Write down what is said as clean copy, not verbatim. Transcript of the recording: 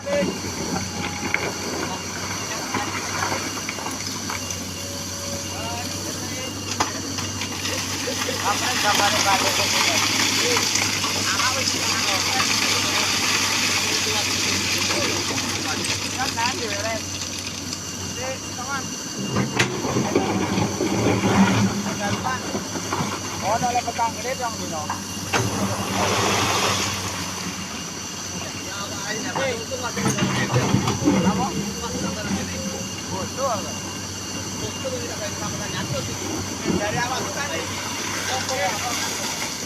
Oh, ada petang gede dong Dino. Dari awal tuh kan